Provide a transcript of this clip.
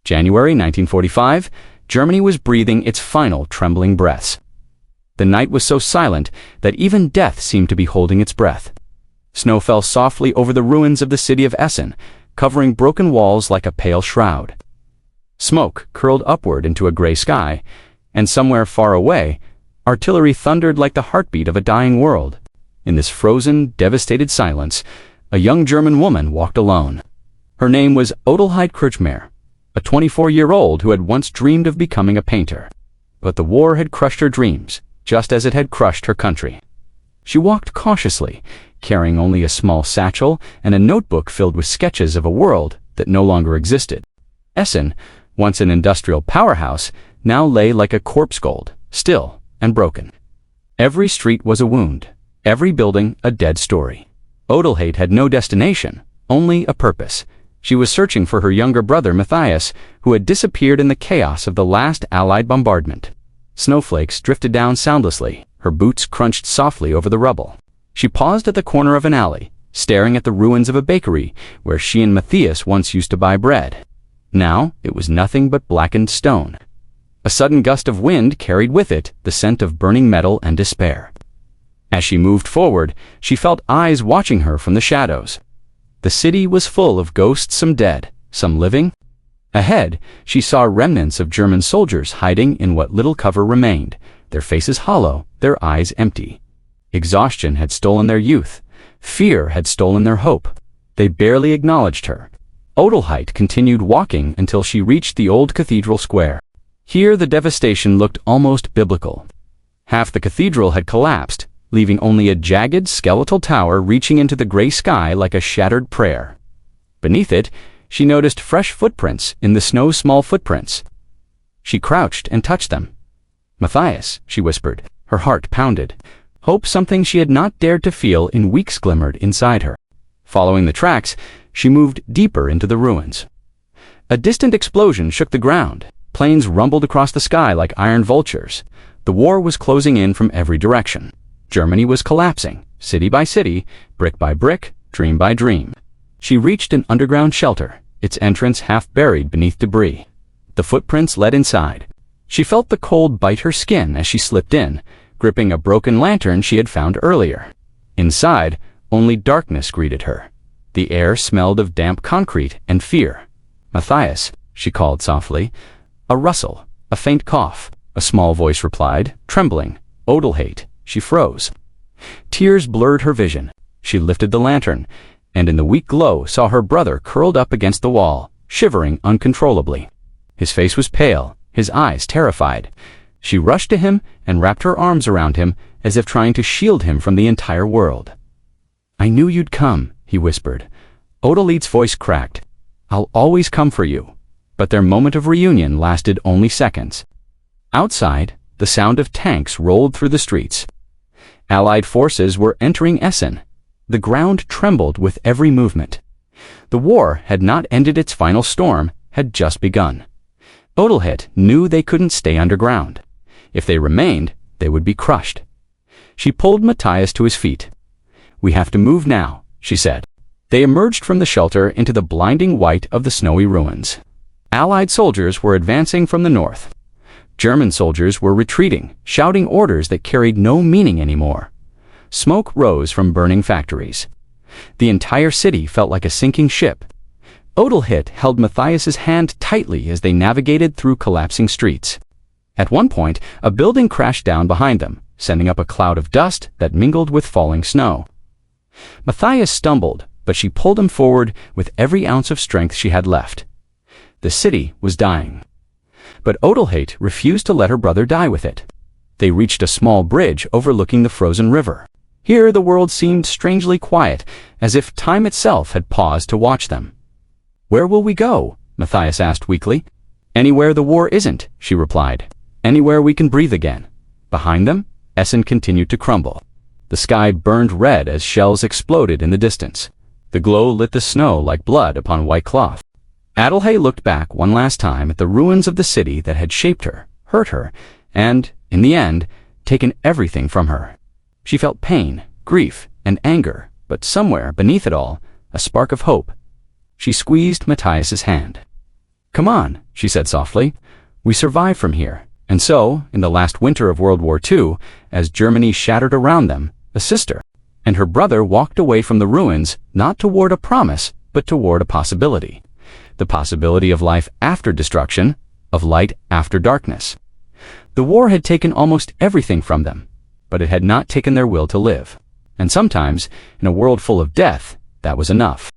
January 1945, Germany was breathing its final trembling breaths. The night was so silent that even death seemed to be holding its breath. Snow fell softly over the ruins of the city of Essen, covering broken walls like a pale shroud. Smoke curled upward into a gray sky, and somewhere far away, artillery thundered like the heartbeat of a dying world. In this frozen, devastated silence, a young German woman walked alone. Her name was Adelheid Kirchmayr, a 24-year-old who had once dreamed of becoming a painter. But the war had crushed her dreams, just as it had crushed her country. She walked cautiously, carrying only a small satchel and a notebook filled with sketches of a world that no longer existed. Essen, once an industrial powerhouse, now lay like a corpse gold, still and broken. Every street was a wound, every building a dead story. Adelheid had no destination, only a purpose. She was searching for her younger brother Matthias, who had disappeared in the chaos of the last Allied bombardment. Snowflakes drifted down soundlessly, her boots crunched softly over the rubble. She paused at the corner of an alley, staring at the ruins of a bakery where she and Matthias once used to buy bread. Now it was nothing but blackened stone. A sudden gust of wind carried with it the scent of burning metal and despair. As she moved forward, she felt eyes watching her from the shadows. The city was full of ghosts, some dead, some living. Ahead, she saw remnants of German soldiers hiding in what little cover remained, their faces hollow, their eyes empty. Exhaustion had stolen their youth. Fear had stolen their hope. They barely acknowledged her. Adelheid continued walking until she reached the old cathedral square. Here the devastation looked almost biblical. Half the cathedral had collapsed, leaving only a jagged, skeletal tower reaching into the gray sky like a shattered prayer. Beneath it, she noticed fresh footprints in the snow, small footprints. She crouched and touched them. "Matthias," she whispered. Her heart pounded. Hope, something she had not dared to feel in weeks, glimmered inside her. Following the tracks, she moved deeper into the ruins. A distant explosion shook the ground. Planes rumbled across the sky like iron vultures. The war was closing in from every direction. Germany was collapsing, city by city, brick by brick, dream by dream. She reached an underground shelter, its entrance half buried beneath debris. The footprints led inside. She felt the cold bite her skin as she slipped in, gripping a broken lantern she had found earlier. Inside, only darkness greeted her. The air smelled of damp concrete and fear. "Matthias," she called softly. A rustle, a faint cough. A small voice replied, trembling. "Adelheid." She froze. Tears blurred her vision. She lifted the lantern, and in the weak glow saw her brother curled up against the wall, shivering uncontrollably. His face was pale, his eyes terrified. She rushed to him and wrapped her arms around him as if trying to shield him from the entire world. "I knew you'd come," he whispered. Adelheid's voice cracked. "I'll always come for you." But their moment of reunion lasted only seconds. Outside, the sound of tanks rolled through the streets. Allied forces were entering Essen. The ground trembled with every movement. The war had not ended, its final storm had just begun. Adelheid knew they couldn't stay underground. If they remained, they would be crushed. She pulled Matthias to his feet. "We have to move now," she said. They emerged from the shelter into the blinding white of the snowy ruins. Allied soldiers were advancing from the north. German soldiers were retreating, shouting orders that carried no meaning anymore. Smoke rose from burning factories. The entire city felt like a sinking ship. Adelheid held Matthias's hand tightly as they navigated through collapsing streets. At one point, a building crashed down behind them, sending up a cloud of dust that mingled with falling snow. Matthias stumbled, but she pulled him forward with every ounce of strength she had left. The city was dying. But Adelheid refused to let her brother die with it. They reached a small bridge overlooking the frozen river. Here the world seemed strangely quiet, as if time itself had paused to watch them. "Where will we go?" Matthias asked weakly. "Anywhere the war isn't," she replied. "Anywhere we can breathe again." Behind them, Essen continued to crumble. The sky burned red as shells exploded in the distance. The glow lit the snow like blood upon white cloth. Adelheid looked back one last time at the ruins of the city that had shaped her, hurt her, and, in the end, taken everything from her. She felt pain, grief, and anger, but somewhere beneath it all, a spark of hope. She squeezed Matthias's hand. "Come on," she said softly. "We survive from here." And so, in the last winter of World War II, as Germany shattered around them, a sister and her brother walked away from the ruins, not toward a promise, but toward a possibility. The possibility of life after destruction, of light after darkness. The war had taken almost everything from them, but it had not taken their will to live. And sometimes, in a world full of death, that was enough.